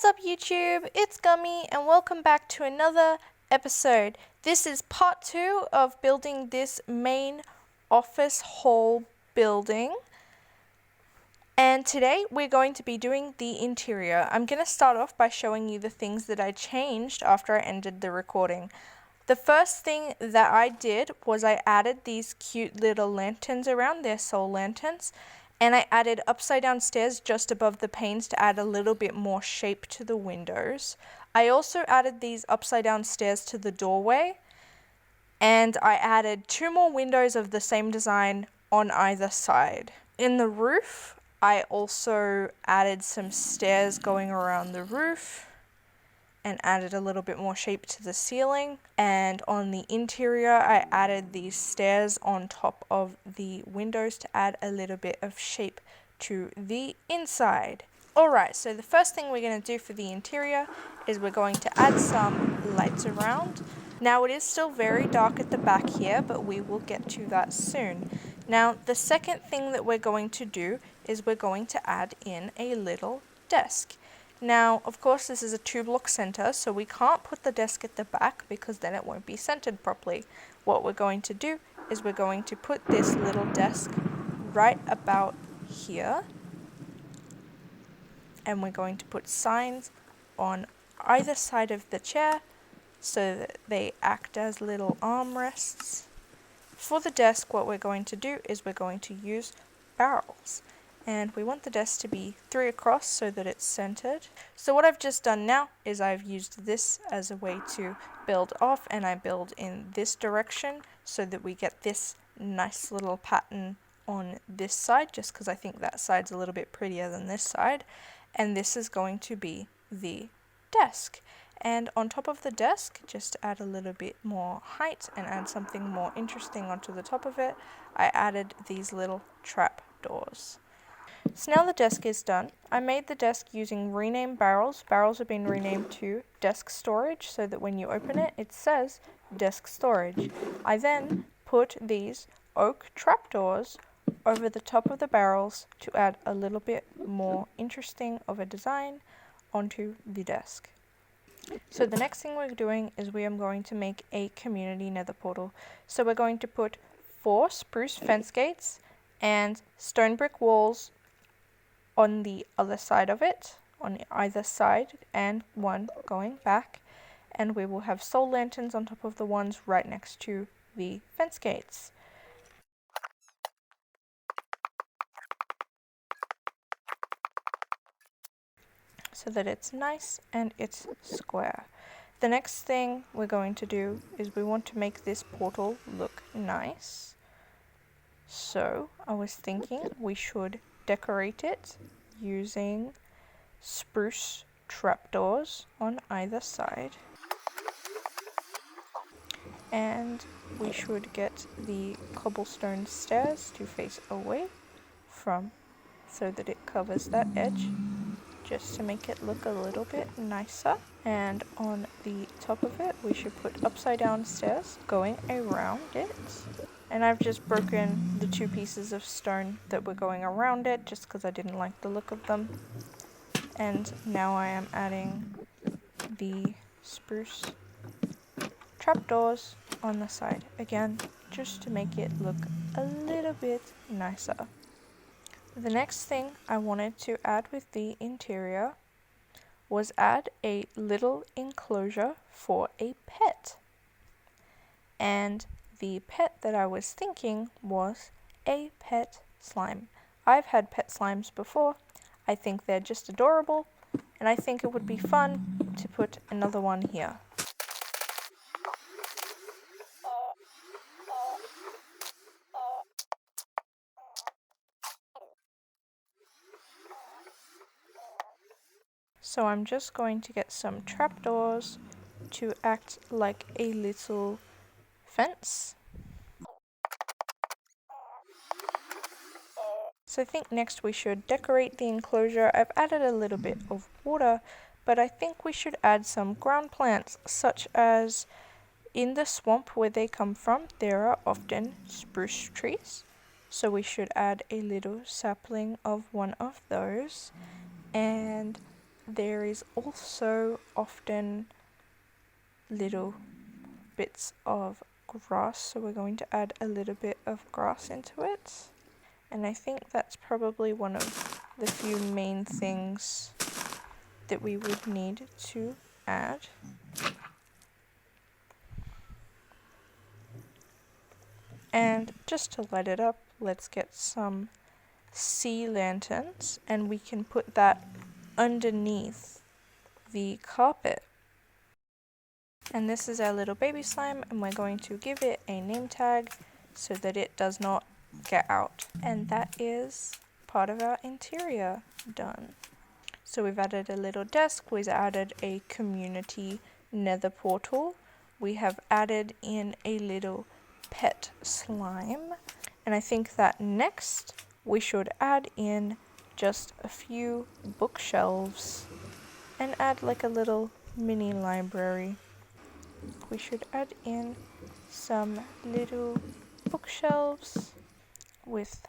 What's up YouTube? It's Gummy and welcome back to another episode. This is part 2 of building this main office hall building. And today we're going to be doing the interior. I'm going to start off by showing you the things that I changed after I ended the recording. The first thing that I did was I added these cute little lanterns around. They're soul lanterns. And I added upside down stairs just above the panes to add a little bit more shape to the windows. I also added these upside down stairs to the doorway. And I added 2 more windows of the same design on either side. In the roof, I also added some stairs going around the roof and added a little bit more shape to the ceiling. And on the interior, I added these stairs on top of the windows to add a little bit of shape to the inside. Alright, so the first thing we're going to do for the interior is we're going to add some lights around. Now it is still very dark at the back here, but we will get to that soon. Now the second thing that we're going to do is we're going to add in a little desk. Now, of course, this is a 2-block center, so we can't put the desk at the back because then it won't be centered properly. What we're going to do is we're going to put this little desk right about here. And we're going to put signs on either side of the chair so that they act as little armrests. For the desk, what we're going to do is we're going to use barrels. And we want the desk to be 3 across so that it's centered. So what I've just done now is I've used this as a way to build off, and I build in this direction so that we get this nice little pattern on this side, just because I think that side's a little bit prettier than this side. And this is going to be the desk. And on top of the desk, just to add a little bit more height and add something more interesting onto the top of it, I added these little trap doors. So now the desk is done. I made the desk using renamed barrels. Barrels have been renamed to desk storage so that when you open it, it says desk storage. I then put these oak trapdoors over the top of the barrels to add a little bit more interesting of a design onto the desk. So the next thing we're doing is we are going to make a community nether portal. So we're going to put 4 spruce fence gates and stone brick walls on the other side of it, on either side, and 1 going back, and we will have soul lanterns on top of the ones right next to the fence gates. So that it's nice and it's square. The next thing we're going to do is we want to make this portal look nice. So I was thinking we should decorate it using spruce trapdoors on either side. And we should get the cobblestone stairs to face away from so that it covers that edge, just to make it look a little bit nicer. And on the top of it, we should put upside down stairs going around it. And I've just broken the 2 pieces of stone that were going around it just because I didn't like the look of them. And now I am adding the spruce trapdoors on the side again, just to make it look a little bit nicer. The next thing I wanted to add with the interior was add a little enclosure for a pet. And the pet that I was thinking was a pet slime. I've had pet slimes before. I think they're just adorable, and I think it would be fun to put another one here. So I'm just going to get some trapdoors to act like a little fence. So I think next we should decorate the enclosure. I've added a little bit of water, but I think we should add some ground plants, such as in the swamp where they come from, there are often spruce trees. So we should add a little sapling of one of those. And there is also often little bits of grass, so we're going to add a little bit of grass into it. And I think that's probably one of the few main things that we would need to add. And just to light it up, let's get some sea lanterns, and we can put that underneath the carpet. And this is our little baby slime, and we're going to give it a name tag so that it does not get out. And that is part of our interior done. So we've added a little desk, we've added a community nether portal, we have added in a little pet slime, and I think that next we should add in just a few bookshelves and add like a little mini library. We should add in some little bookshelves with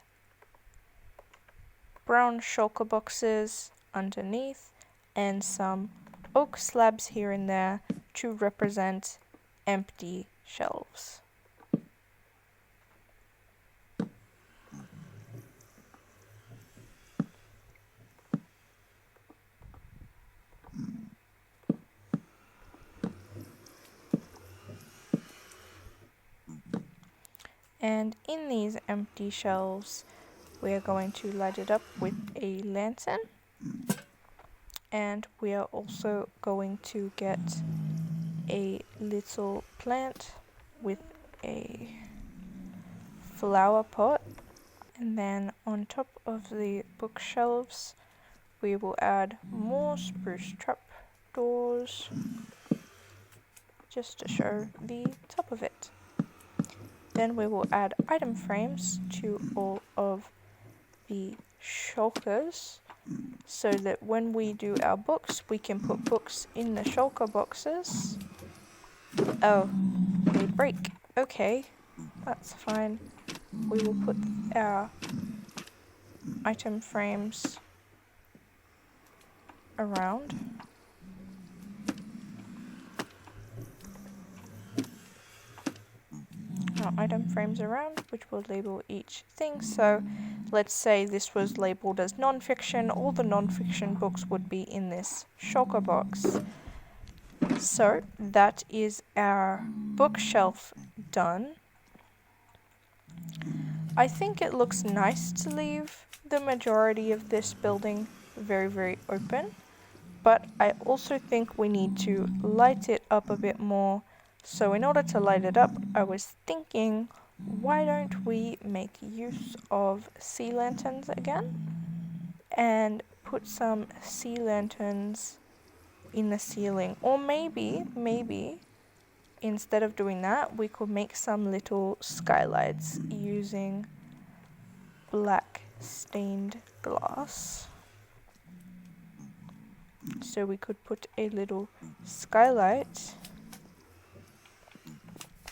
brown shulker boxes underneath and some oak slabs here and there to represent empty shelves. And in these empty shelves, we are going to light it up with a lantern. And we are also going to get a little plant with a flower pot. And then on top of the bookshelves, we will add more spruce trap doors just to show the top of it. Then we will add item frames to all of the shulkers so that when we do our books, we can put books in the shulker boxes. Oh, they break. Okay, that's fine. We will put our item frames around. Our item frames around, which will label each thing. So let's say this was labeled as non-fiction. All the non-fiction books would be in this shulker box. So that is our bookshelf done. I think it looks nice to leave the majority of this building very open, but I also think we need to light it up a bit more. So in order to light it up, I was thinking, why don't we make use of sea lanterns again and put some sea lanterns in the ceiling? Or maybe instead of doing that, we could make some little skylights using black stained glass. So we could put a little skylight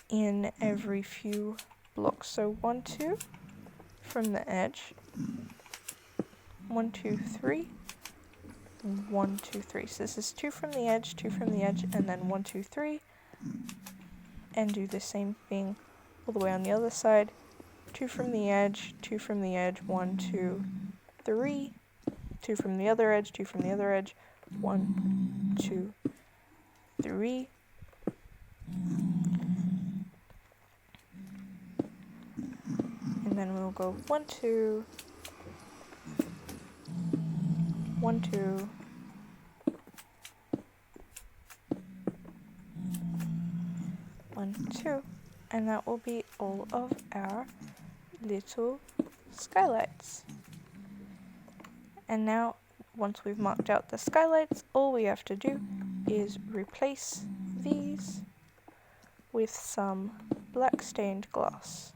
in every few blocks. So 1, 2 from the edge, 1, 2, 3, 1, 2, 3. So this is 2 from the edge, 2 from the edge, and then 1, 2, 3, and do the same thing all the way on the other side. 2 from the edge, 2 from the edge, 1, 2, 3, 2 from the other edge, 2 from the other edge, 1, 2, 3. And then we'll go 1, 2, 1, 2, 1, 2, and that will be all of our little skylights. And now, once we've marked out the skylights, all we have to do is replace these with some black stained glass.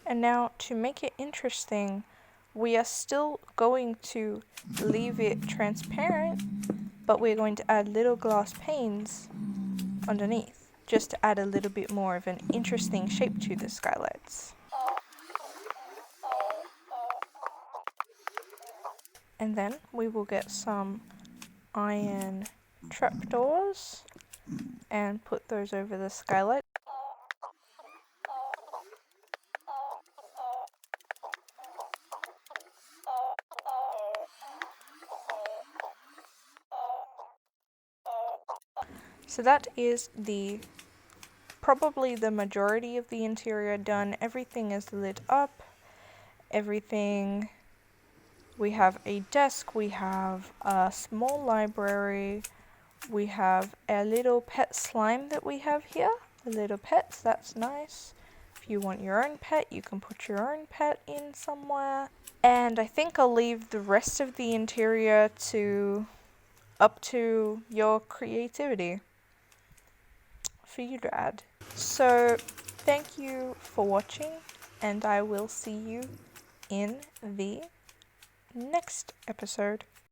And now, to make it interesting, we are still going to leave it transparent, but we're going to add little glass panes underneath. just to add a little bit more of an interesting shape to the skylights. And then we will get some iron trapdoors and put those over the skylight. So that is probably the majority of the interior done. Everything is lit up. Everything. We have a desk, we have a small library, we have a little pet slime that we have here. A little pets, that's nice. If you want your own pet, you can put your own pet in somewhere. And I think I'll leave the rest of the interior up to your creativity for you to add. So thank you for watching, and I will see you in the next episode.